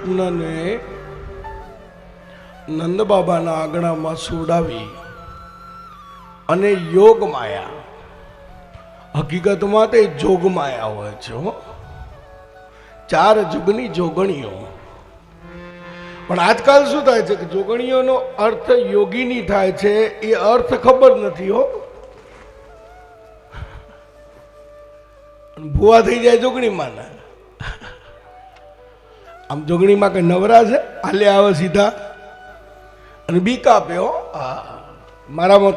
કૃષ્ણને નંદ બાબાના આંગણામાં સુવડાવી અને યોગ માયા, હકીકતમાં તે જોગ માયા હોય છે હો, 4 જુગની જોગણીઓ. પણ આજકાલ શું થાય છે કે જોગણીઓનો અર્થ યોગીની થાય છે, એ અર્થ ખબર નથી હો. ભૂવા થઈ જાય જોગણીમાં ના. આમ જોગણીમાં કઈ નવરા છે, હાલે આવે સીધા અને બીક આપે હો. મારામાં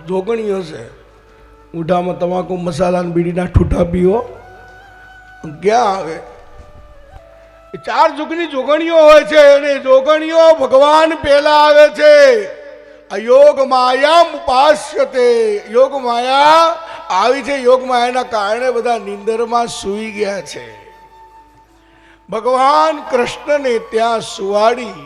જોગણીઓ છે, ઉઠામાં તમાકુ મસાલા બીડીના ઠૂઠા પીવો, ક્યાં આવે? 4 જુગની જોગણીઓ હોય છે અને જોગણીઓ ભગવાન પહેલા આવે છે. આ યોગ માયા ઉપાસ્યતે, યોગ માયા આવી છે. યોગ માયાના કારણે બધા નિંદરમાં સૂઈ ગયા છે. ભગવાન કૃષ્ણને ત્યાં સુવાડી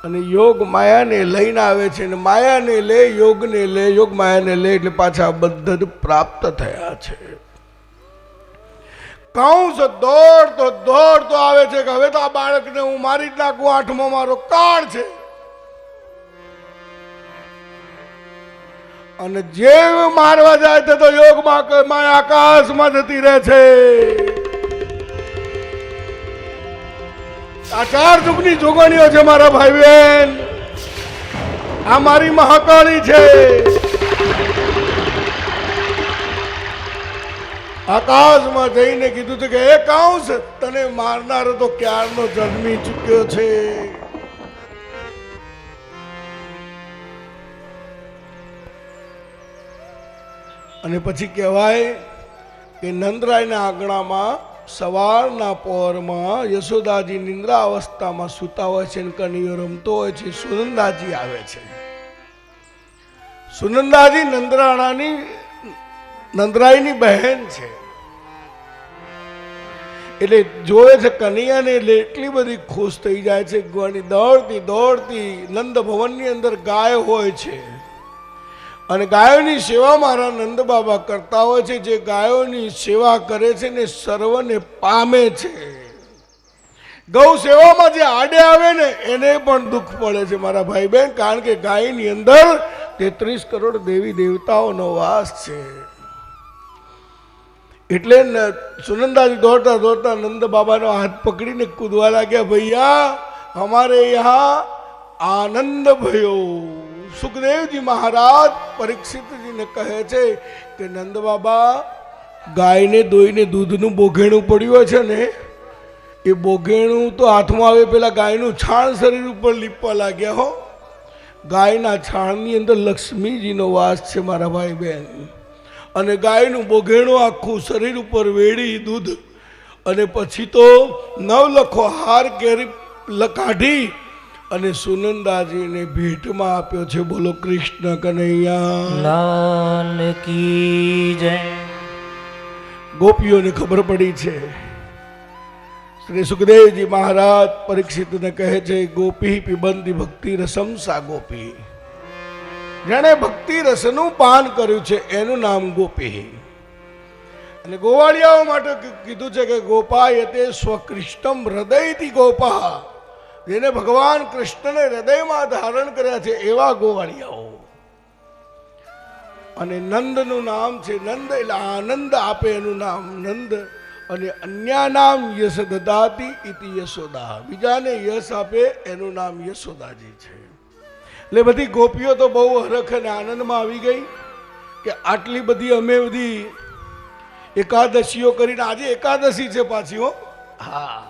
અને યોગ માયાને લઈને આવે છે. અને માયાને લે, યોગને લે, યોગ માયાને લે, એટલે પાછા બધા પ્રાપ્ત થયા છે. કંસ દોડતો આવે છે કે હવે તો આ બાળકને હું મારી જ નાખું, 8મો મારો કાળ છે. અને જેવ મારવા જાય તો યોગમાં માયા આકાશમાં જતી રહે છે. આ 4 જુગની જોગણીઓ છે મારા ભાઈ બહેન. આ મારી મહાકાળી છે. આકાશમાં જઈને કીધું છે કે એ કંસ, તને મારનારો તો ક્યારનો જન્મી ચૂક્યો છે. અને પછી કહેવાય કે નંદરાયના આંગણામાં સવારના પહોરમાં યશોદાજી નિંદ્રા અવસ્થામાં સૂતા હોય છે, કનૈયો રમતો હોય છે. સુનંદાજી આવે છે. સુનંદાજી નંદરાયની બહેન છે. એટલે જોવે છે કનૈયાને, એટલે એટલી બધી ખુશ થઈ જાય છે. દોડતી નંદ ભવનની અંદર ગાય હોય છે અને ગાયોની સેવા મારા નંદ બાબા કરતા હોય છે. જે ગાયોની સેવા કરે છે ને સર્વને પામે છે. ગૌ સેવામાં જે આડે આવે ને એને પણ દુઃખ પડે છે મારા ભાઈ બહેન, કારણ કે ગાયની અંદર 33 કરોડ દેવી દેવતાઓનો વાસ છે. એટલે સુનંદાજી દોડતા નંદ બાબાનો હાથ પકડીને કૂદવા લાગ્યા, ભૈયા હમારે યહાં આનંદ ભયો. સુખદેવજી મહારાજ પરીક્ષિતજીને કહે છે કે નંદ બાબા, ગાયને દોઈને દૂધનું બોઘેણું પડ્યું હોય છે ને, એ બોઘેણું તો હાથમાં આવે પેલા ગાયનું છાણ શરીર ઉપર લીપવા લાગ્યા હો. ગાયના છાણની અંદર લક્ષ્મીજીનો વાસ છે મારા ભાઈ બહેન. અને ગાયનું બોઘેણું આખું શરીર ઉપર વેડી દૂધ, અને પછી તો 9 લખો હાર કેરી કાઢી અને સુનંદાજીને ભેટમાં આપ્યો છે. બોલો કૃષ્ણ કનૈયા લાલ કી જય. ગોપીઓને ખબર પડી છે. શ્રી સુખદેવજી મહારાજ પરીક્ષિતને કહે છે, ગોપી પિબંતી ભક્તિ રસમ સા ગોપી. જેણે ભક્તિ રસનું પાન કર્યું છે એનું નામ ગોપી. અને ગોવાળિયાઓ માટે કીધું છે કે ગોપાયતે સ્વકૃષ્ણમ હૃદયથી ગોપા. જેને ભગવાન કૃષ્ણને હૃદયમાં ધારણ કર્યા છે એવા ગોવાળિયાઓ. અને નંદનું નામ છે નંદ, એટલે આનંદ આપે એનું નામ નંદ. અને અન્ય નામ યશ દદાતી ઇતિ યશોદા, બીજાને યશ આપે એનું નામ યશોદાજી છે. એટલે બધી ગોપીઓ તો બહુ હરખ અને આનંદમાં આવી ગઈ કે આટલી બધી અમે બધી એકાદશીઓ કરીને, આજે એકાદશી છે પાછી હો. હા,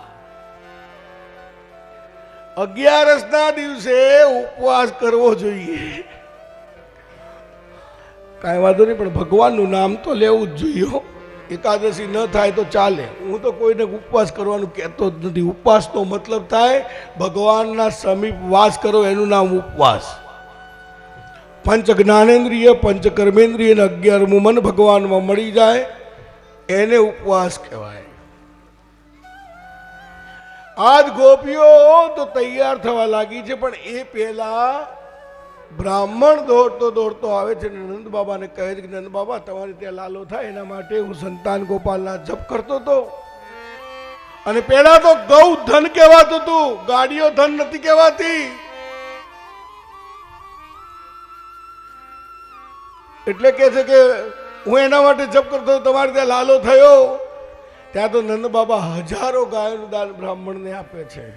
11ના દિવસે ઉપવાસ કરવો જોઈએ. કાંઈ વાંધો નહીં, પણ ભગવાનનું નામ તો લેવું જ જોઈએ હો. એકાદશી ન થાય તો ચાલે. હું તો કોઈને ઉપવાસ કરવાનું કહેતો જ નથી. ઉપવાસનો મતલબ થાય ભગવાનના સમીપ વાસ કરો, એનું નામ ઉપવાસ. પંચ જ્ઞાનેન્દ્રિય, પંચ કર્મેન્દ્રિય અને 11મું મન ભગવાનમાં મળી જાય, એને ઉપવાસ કહેવાય. આજ ગોપીઓ તો તૈયાર થવા લાગી છે, પણ એ પહેલા બ્રાહ્મણ દોડતો આવે છે. નંદ બાબાને કહે છે કે નંદ બાબા, તમારે ત્યાં લાલો થાય એના માટે હું સંતાન ગોપાલના જપ કરતો હતો અને પેલા તો ગૌ ધન કહેવાતું હતું, ગાડીઓ ધન નથી કહેવાતી. એટલે કે છે કે હું એના માટે જપ કરતો તમારે ત્યાં લાલો થયો. ત્યાં તો નંદ બાબા હજારો ગાયોનું દાન બ્રાહ્મણને આપે છે.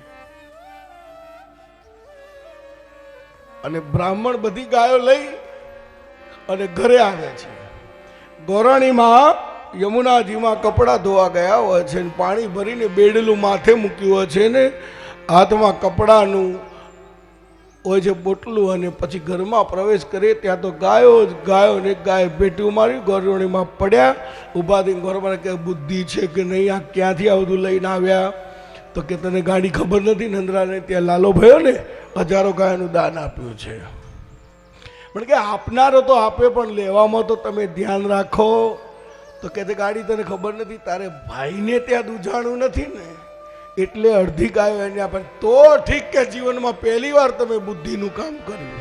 અને બ્રાહ્મણ બધી ગાયો લઈ અને ઘરે આવે છે. ગોરાણીમાં યમુનાજીમાં કપડાં ધોવા ગયા હોય છે, પાણી ભરીને બેડલું માથે મૂક્યું હોય છે ને હાથમાં કપડાનું હોય છે પોટલું, અને પછી ઘરમાં પ્રવેશ કરે ત્યાં તો ગાયો જ ગાયો ને ગાય ભેટ્યું મારી ગોરણીમાં પડ્યા. ઊભા થઈને ગોરવાને કે બુદ્ધિ છે કે નહીં, આ ક્યાંથી આ બધું લઈને આવ્યા? તો કે તને ગાડી ખબર નથી, નંદરાને ત્યાં લાલો ભયો ને હજારો ગાયોનું દાન આપ્યું છે. પણ કે આપનારો તો આપે, પણ લેવામાં તો તમે ધ્યાન રાખો. તો કે ગાડી તને ખબર નથી, તારે ભાઈને ત્યાં દૂજાણું નથી ને એટલે અડધી ગાયો એને આપે. તો ઠીક કે જીવનમાં પહેલી વાર તમે બુદ્ધિનું કામ કર્યું.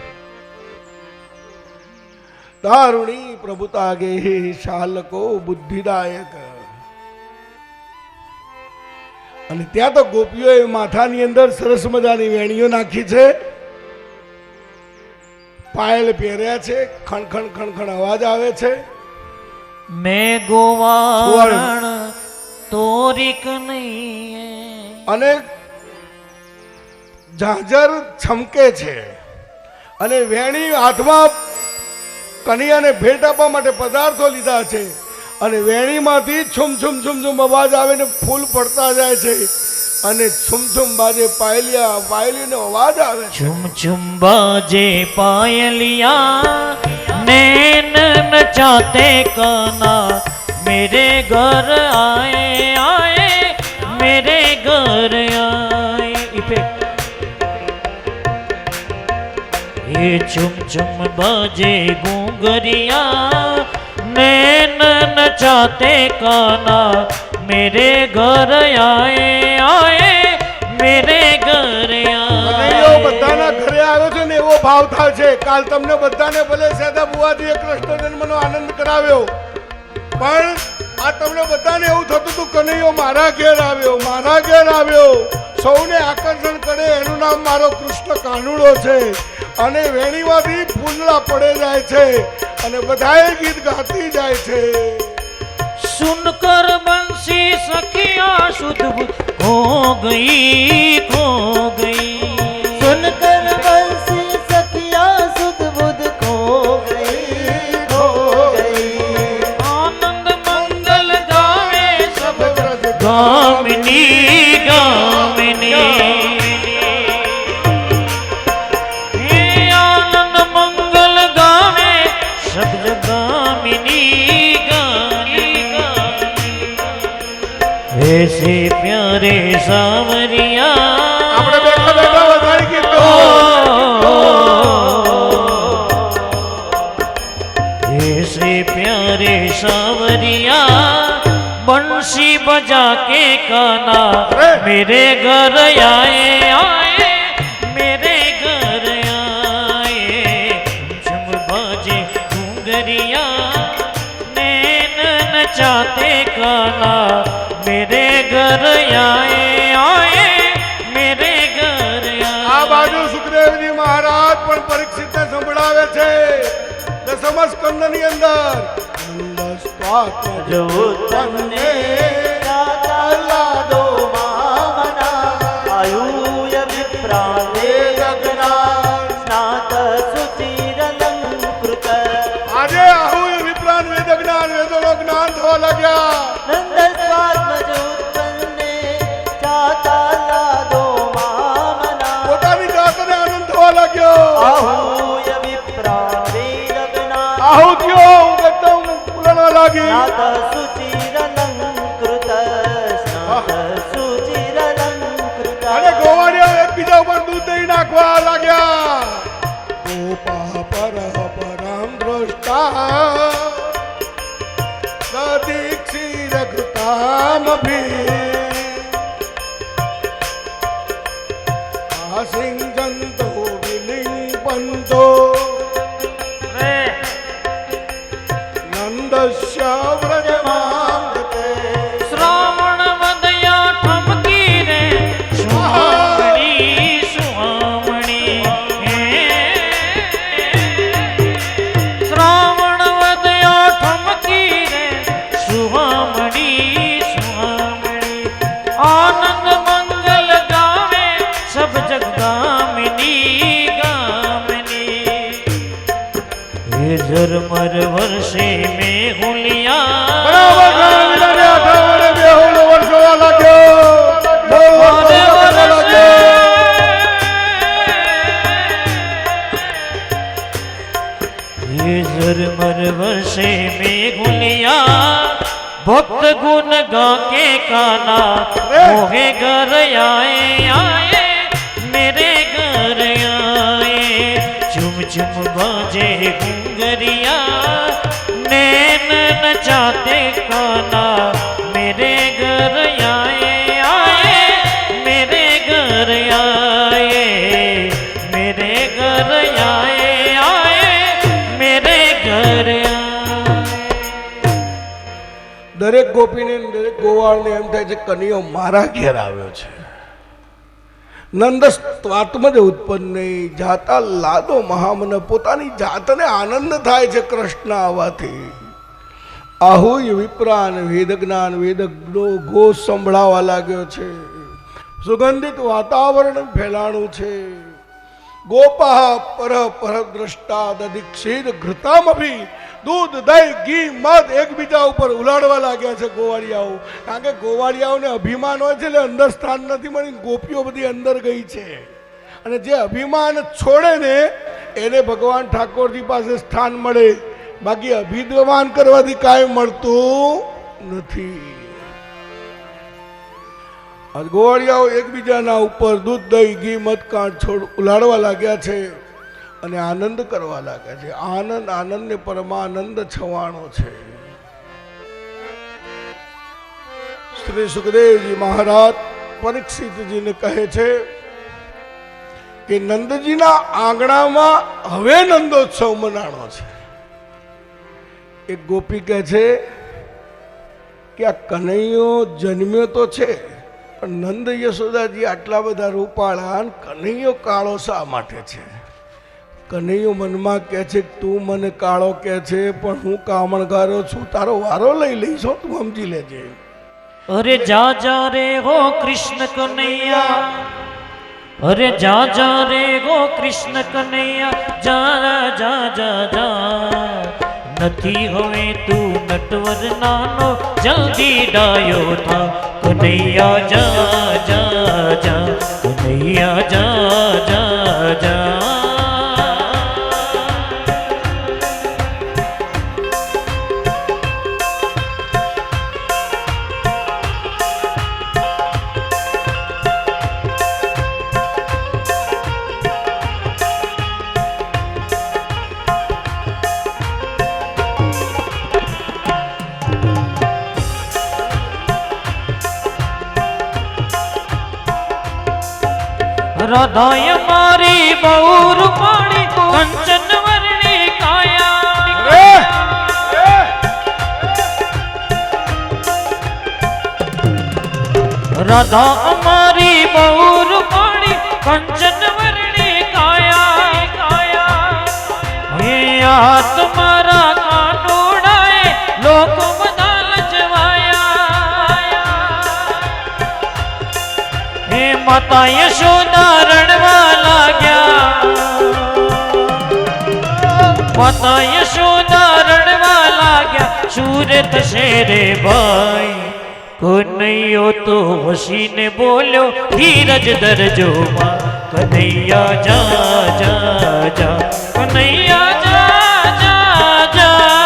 દારૂણી પ્રભુતા ગે શાલકો બુદ્ધિદાયક. અને ત્યાં તો ગોપીઓએ માથાની અંદર સરસ મજાની વેણીઓ નાખી છે, પાયલ પહેર્યા છે, ખણખણ ખણખણ અવાજ આવે છે. मैं गोवारण तोरिक नहीं અને ઝાંઝર છમકે છે, અને વેણી હાથમાં કનૈયાને ભેટ આપવા માટે પદાર્થો લીધા છે, અને વેણીમાંથી છુમ છુમ છુમ છુમ અવાજ આવે ને ફૂલ પડતા જાય છે, અને છુમ છુમ બાજે પાયલિયા, પાયલીનો અવાજ આવે છે. चुम चुम बाजे पायलिया नैन नचाते काना मेरे घर आए आए मेरे घर आए. ये चुम चुम बाजे घूंघरिया नैन नचाते काना मेरे घर आए आए मेरे घर કનૈયો બધાના ઘરે આવ્યો છે ને એવો ભાવ થાય છે. કાલ તમને બધાને ભલે સેદા બુવાજીએ કૃષ્ણ જન્મનો આનંદ કરાવ્યો, પણ આ તમને બધાને એવું થતું હતું કનૈયો મારા ઘેર આવ્યો, મારા ઘેર આવ્યો. સૌને આકર્ષણ કરે એનું નામ મારો કૃષ્ણ કાનુડો છે. અને વેણીમાંથી ફૂલડા પડે જાય છે, અને બધાએ ગીત ગાતી જાય છે. सुनकर बंसी सखिया शुद्ध हो गई खो गई. सुनकर बंसी सखिया शुद्ध बुद्ध खो गई खो गई. आनंद मंगल गावे सब गामिनी गामिनी. हे आनंद मंगल गावे शब्द गामिनी गामिनी. ऐसे प्यारे सावरिया આપણે બેઠા બેઠા વધારી ગીત ગાઓ. ऐसे प्यारे सावरिया बंसी बजा के काना मेरे घर आए आए मेरे घर आए. झुम बाजे घूंघरिया नैन नचाते काना मेरे घर आए आए मेरे घर આ आए. બાજુ સુખદેવજી મહારાજ પણ પરીક્ષિતને સંભળાવે છે દસમા સ્કંદની અંદર. જો તમને દાદા દો મામના આયુય વિપ્રાવે ગગના સ્નાત સુચિર લંકૃત. આજે આહુય વિપ્રાન વેદ જ્ઞાન વેદોનો જ્ઞાન થવા લાગ્યા. નંદ સ્વાત્મજોત્પન્ને ચાતા લાદો મામના પોતાની જાતને આનંદ થવા લાગ્યો. આહુય વિપ્રાવે ગગના આહુતિઓ એકદમ ફૂલવા લાગી. સ્નાત સુચિર લંકૃત સ્નાત સુચિર લંકૃત. અને ગોવાળીઓ એકબીજા ઉપર દૂધ દહીં નાખવા લાગ્યા. ગોપા પર પરમ દ્રષ્ટા દદીક્ષી રઘુતામ ભી આસિંગંતો વિલિંપંતો નંદસ્ય વ્રજમાંગતે. શ્રાવણ વદયા ઠમક ये झरमर वर्षे में हुलिया બરાબર ગાંધીને આઠાવને બેહુલો વરસવા લાગ્યો બહુ અરે વરસવા વર્ષે લાગ્યો ये झरमर वर्षे में हुलिया भक्त गुण गा के काना मोहे घर आए आए मेरे घर आए चुम चुम बाजे घुंगरिया नैन नचाते काना मेरे घर आए आए मेरे घर आए मेरे घर आए आए मेरे घर आए દરેક ગોપીને ને દરેક ગોવાળને એમ થાય છે કનૈયો મારા ઘેર આવ્યો છે નંદ સ્વાત્મજ ઉત્પન્ન નહીં જાતા લાદો મહામન પોતાની જાતને આનંદ થાય છે કૃષ્ણ આવવાથી આહુય વિપ્રાન વેદ જ્ઞાન વેદજ્ઞો ઘોષ સંભળાવા લાગ્યો છે સુગંધિત વાતાવરણ ફેલાણું છે ગોપા પર પર દ્રષ્ટા દદીક્ષિત ઘૃતામભી દૂધ દહીં ઘી મધ એકબીજા ઉપર ઉલાડવા લાગ્યા છે ગોવાળિયાઓ કારણ કે ગોવાળિયાઓને અભિમાન હોય છે એટલે અંદર સ્થાન નથી મળી ગોપીઓ બધી અંદર ગઈ છે અને જે અભિમાન છોડે ને એને ભગવાન ઠાકોરજી પાસે સ્થાન મળે બાકી અભિમાન કરવાથી કાંઈ મળતું નથી ગોવાળિયાઓ એકબીજાના ઉપર દૂધ દહીં ઘી મધ કાંઠ છોડ ઉલાડવા લાગ્યા છે અને આનંદ કરવા લાગ્યા છે આનંદ આનંદ ને પરમાનંદ છવાણો છે શ્રી સુખદેવજી મહારાજ પરીક્ષિતજીને કહે છે કે નંદજીના આંગણામાં હવે નંદોત્સવ મનાણો છે એક ગોપી કહે છે કે આ કનૈયો જન્મ્યો તો છે પણ નંદ યશોદાજી આટલા બધા રૂપાળા અને કનૈયો કાળો શા માટે છે કનૈયો મનમાં કહે છે કે તું મને કાળો કહે છે પણ હું કામણગારો છું તારો વારો લઈ લઈશ તું સમજી લેજે अरे जा जा रे हो कृष्ण कन्हैया अरे जा जा रे हो कृष्ण कन्हैया जा जा जा જા નથી હવે તું નટવર નાનો જલ્દી ડાયો થા કનૈયા જા જા જા કનૈયા જા જા જા राधाय मारी बौर पाणी कंचन वर्णी काया राधा हमारी बौर पाणी कंचन वर्णी काया काया हे आ तुम्हारा कानूड़ाए लोक बदा लजवाया हे माता यशोदा रड़वा लाग्या माता यशोदा रड़वा लाग्या शूर થશે રે ભાઈ કનૈયો તો હસીને બોલ્યો ધીરજ ધરજો માં કનૈયા જા જા જા કનૈયા જા જા જા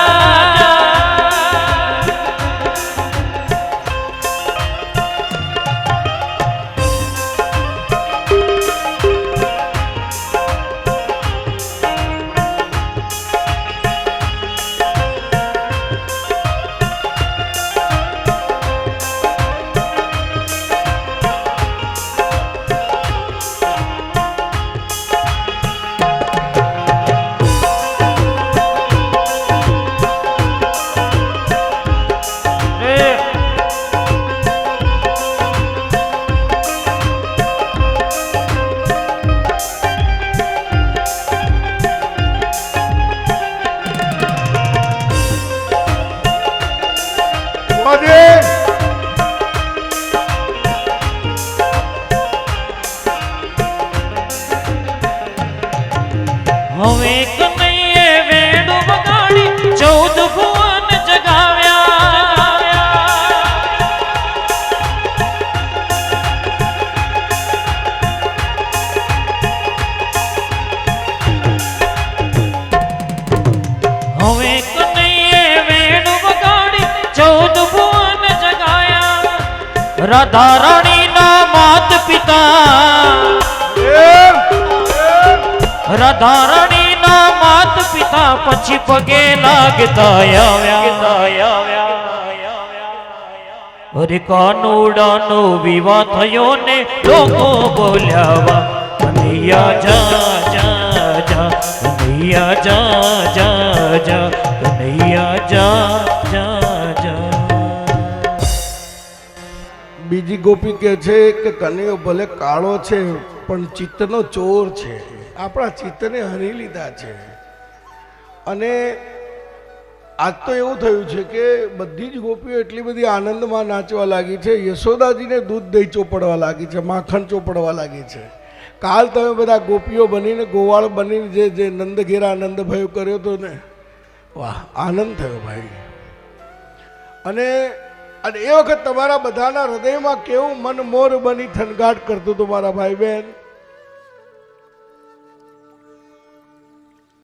હવે કનૈયે વેણ વગાડી 14 ભુવન જગાયા. રાધા રાણીના માત પિતા, રાધા રાણીના માત પિતા પછી પગે લાગતા આવ્યા. અરે કાનુડાનો વિવાહ થયો ને લોકો બોલ્યા, કનૈયા જા જા જા, કનૈયા જા જા જા, કનૈયા જા જા જા. બીજી ગોપી કહે છે કે કનૈયો ભલે કાળો છે પણ ચિત્તનો ચોર છે, આપણા ચિત્તને હરી લીધા છે. અને આજ તો એવું થયું છે કે બધી જ ગોપીઓ એટલી બધી આનંદમાં નાચવા લાગી છે, યશોદાજીને દૂધ દહીં ચોપડવા લાગી છે, માખણ ચોપડવા લાગી છે. કાલ તમે બધા ગોપીઓ બનીને ગોવાળ બનીને જે નંદઘેરા આનંદભયો કર્યો હતો ને, વાહ, આનંદ થયો ભાઈ. અને એ વખત તમારા બધાના હૃદયમાં કેવું મન મોર બની થનગાટ કરતું હતું મારા ભાઈ બહેન.